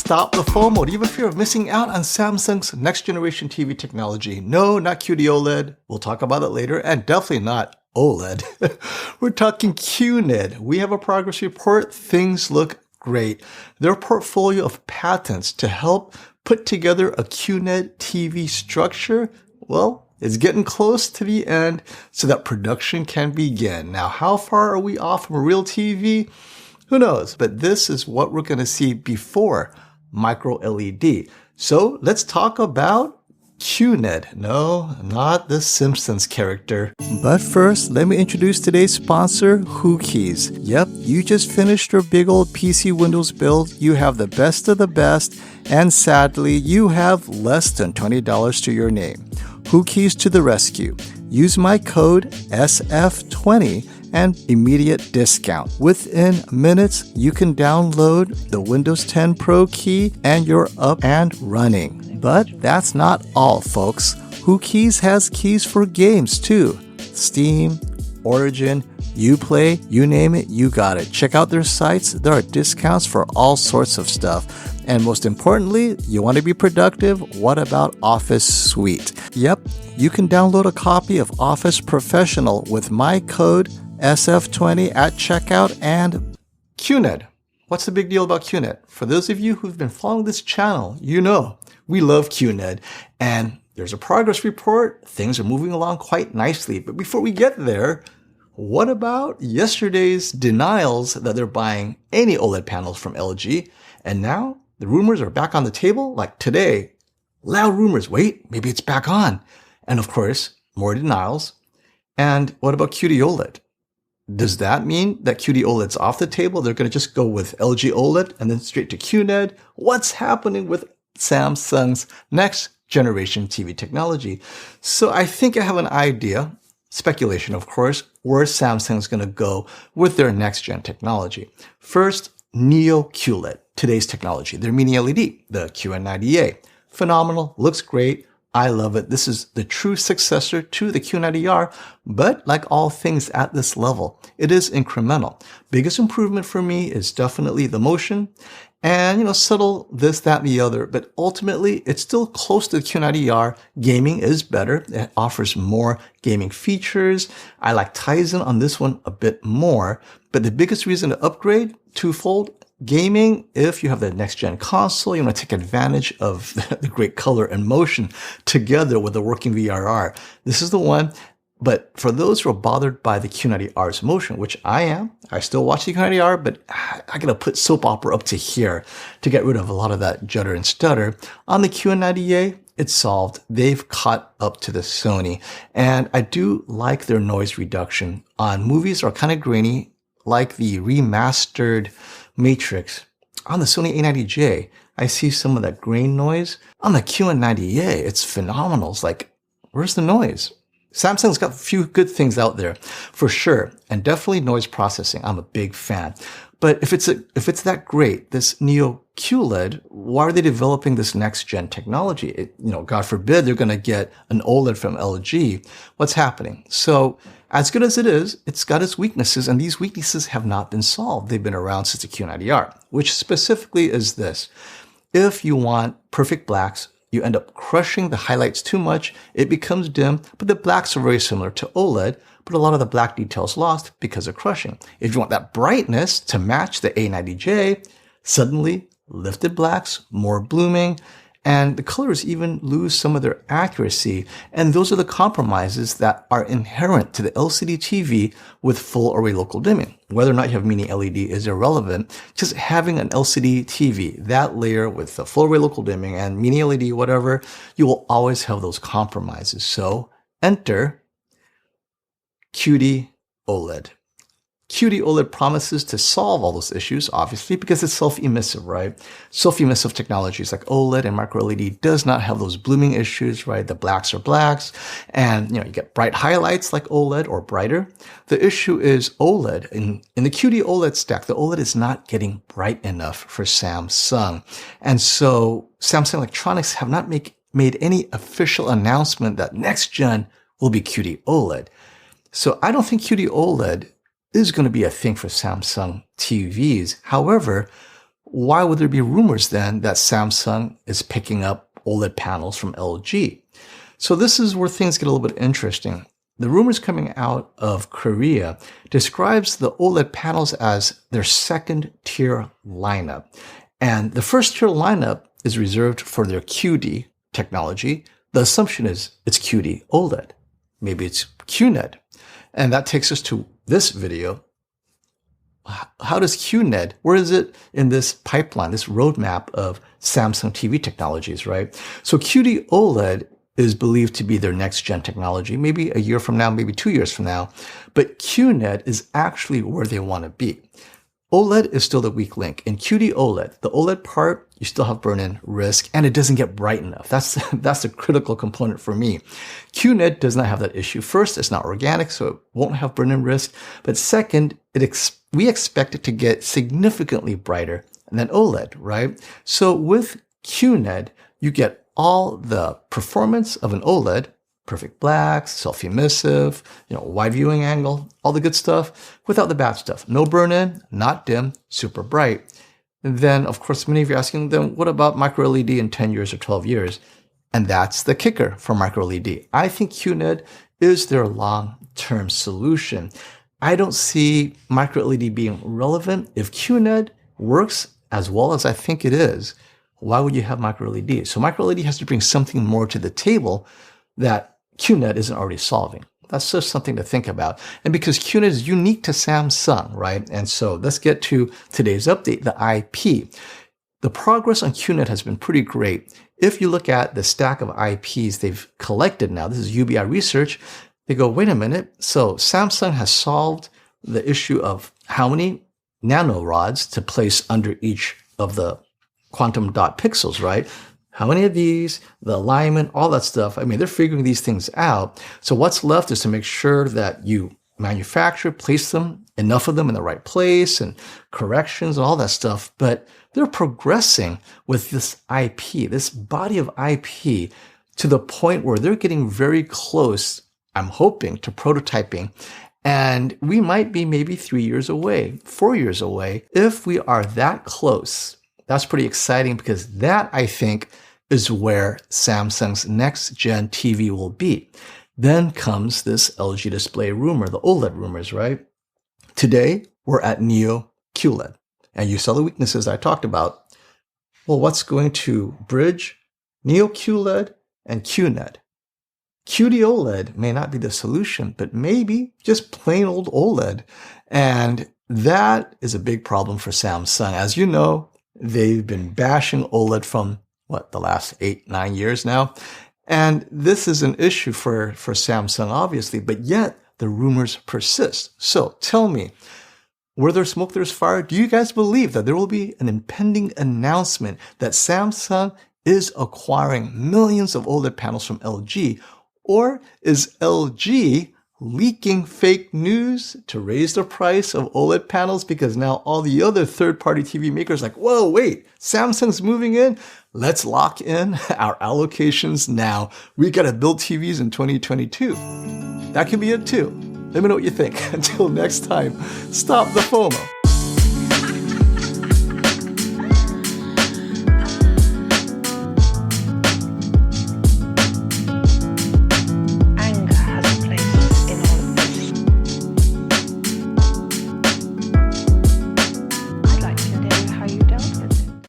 stop the FOMO, even fear of missing out on Samsung's next generation TV technology. No, not QD-OLED. We'll talk about it later, and definitely not OLED. We're talking QNED. We have a progress report. Things look great. Their portfolio of patents to help put together a QNED TV structure, well, it's getting close to the end so that production can begin. Now, how far are we off from a real TV? Who knows? But this is what we're going to see before micro LED. So let's talk about QNED. No, not the Simpsons character. But first, let me introduce today's sponsor, WhoKeys. Yep, you just finished your big old PC Windows build. You have the best of the best, and sadly, you have less than $20 to your name. WhoKeys to the rescue. Use my code SF20 and immediate discount. Within minutes, you can download the Windows 10 Pro key and you're up and running. But that's not all, folks. WhoKeys has keys for games too. Steam, Origin, Uplay, you name it, you got it. Check out their sites. There are discounts for all sorts of stuff. And most importantly, you want to be productive? What about Office Suite? Yep, you can download a copy of Office Professional with my code SF20 at checkout. And QNED. What's the big deal about QNED? For those of you who've been following this channel, you know we love QNED. And there's a progress report. Things are moving along quite nicely. But before we get there, what about yesterday's denials that they're buying any OLED panels from LG? And now the rumors are back on the table. Like today, loud rumors. Wait, maybe it's back on. And of course, more denials. And what about QD-OLED? Does that mean that QD-OLED's off the table? They're going to just go with LG OLED and then straight to QNED? What's happening with Samsung's next generation TV technology? So I think I have an idea, speculation of course, where Samsung's going to go with their next gen technology. First, Neo QLED, today's technology, their mini LED, the QN90A. Phenomenal, looks great. I love it. This is the true successor to the Q90R, but like all things at this level, it is incremental. Biggest improvement for me is definitely the motion and, subtle this, that, and the other, but ultimately it's still close to the Q90R. Gaming is better. It offers more gaming features. I like Tizen on this one a bit more, but the biggest reason to upgrade, twofold. Gaming, if you have the next gen console, you want to take advantage of the great color and motion together with the working VRR. This is the one. But for those who are bothered by the Q90R's motion, which I am, I still watch the Q90R, but I got to put soap opera up to here to get rid of a lot of that judder and stutter. On the Q90A, it's solved. They've caught up to the Sony. And I do like their noise reduction on movies that are kind of grainy, like the remastered Matrix. On the Sony A90J, I see some of that grain noise. On the QN90A, it's phenomenal. It's like, where's the noise? Samsung's got a few good things out there for sure. And definitely noise processing. I'm a big fan. But if it's that great, this Neo QLED, why are they developing this next gen technology? God forbid they're going to get an OLED from LG. What's happening? So as good as it is, it's got its weaknesses, and these weaknesses have not been solved. They've been around since the Q90R, which specifically is this. If you want perfect blacks, you end up crushing the highlights too much, it becomes dim, but the blacks are very similar to OLED, but a lot of the black details lost because of crushing. If you want that brightness to match the A90J, suddenly lifted blacks, more blooming, and the colors even lose some of their accuracy. And those are the compromises that are inherent to the LCD TV with full array local dimming. Whether or not you have mini LED is irrelevant. Just having an LCD TV, that layer with the full array local dimming and mini LED, whatever, you will always have those compromises. So enter QD-OLED. QD-OLED promises to solve all those issues, obviously, because it's self-emissive, right? Self-emissive technologies like OLED and micro LED does not have those blooming issues, right? The blacks are blacks, and you get bright highlights like OLED or brighter. The issue is OLED. In the QD-OLED stack, the OLED is not getting bright enough for Samsung. And so Samsung Electronics have not made any official announcement that next gen will be QD-OLED. So I don't think QD-OLED is going to be a thing for Samsung TVs. However, why would there be rumors then that Samsung is picking up OLED panels from LG? So this is where things get a little bit interesting. The rumors coming out of Korea describes the OLED panels as their second tier lineup. And the first tier lineup is reserved for their QD technology. The assumption is it's QD-OLED. Maybe it's QNED. And that takes us to this video. How does QNED, where is it in this pipeline, this roadmap of Samsung TV technologies, right? So QD-OLED is believed to be their next gen technology, maybe a year from now, maybe 2 years from now. But QNED is actually where they want to be. OLED is still the weak link. In QD-OLED, the OLED part, you still have burn-in risk, and it doesn't get bright enough. That's a critical component for me. QNED does not have that issue. First, it's not organic, so it won't have burn-in risk. But second, we expect it to get significantly brighter than OLED, right? So with QNED, you get all the performance of an OLED, perfect blacks, self-emissive, wide viewing angle, all the good stuff, without the bad stuff. No burn-in, not dim, super bright. And then, of course, many of you are asking, then what about micro LED in 10 years or 12 years? And that's the kicker for micro LED. I think QNED is their long-term solution. I don't see micro LED being relevant. If QNED works as well as I think it is, why would you have micro LED? So micro LED has to bring something more to the table that QNED isn't already solving. That's just something to think about. And because QNED is unique to Samsung, right? And so let's get to today's update, the IP. The progress on QNED has been pretty great. If you look at the stack of IPs they've collected now, this is UBI research, they go, wait a minute. So Samsung has solved the issue of how many nanorods to place under each of the quantum dot pixels, right? How many of these, the alignment, all that stuff. I mean, they're figuring these things out. So what's left is to make sure that you manufacture, place them, enough of them in the right place and corrections and all that stuff. But they're progressing with this IP, this body of IP to the point where they're getting very close, I'm hoping, to prototyping. And we might be maybe 3 years away, 4 years away. If we are that close, that's pretty exciting because that, I think, is where Samsung's next gen TV will be. Then comes this LG display rumor, the OLED rumors, right? Today, we're at Neo QLED. And you saw the weaknesses I talked about. Well, what's going to bridge Neo QLED and QNED? QD-OLED may not be the solution, but maybe just plain old OLED. And that is a big problem for Samsung. As you know, they've been bashing OLED from the last 8-9 years now. And this is an issue for Samsung, obviously, but yet the rumors persist. So tell me, where there's smoke, there's fire. Do you guys believe that there will be an impending announcement that Samsung is acquiring millions of OLED panels from LG? Or is LG leaking fake news to raise the price of OLED panels because now all the other third-party TV makers are like, whoa, wait, Samsung's moving in? Let's lock in our allocations now. We got to build TVs in 2022. That could be it too. Let me know what you think. Until next time, stop the FOMO.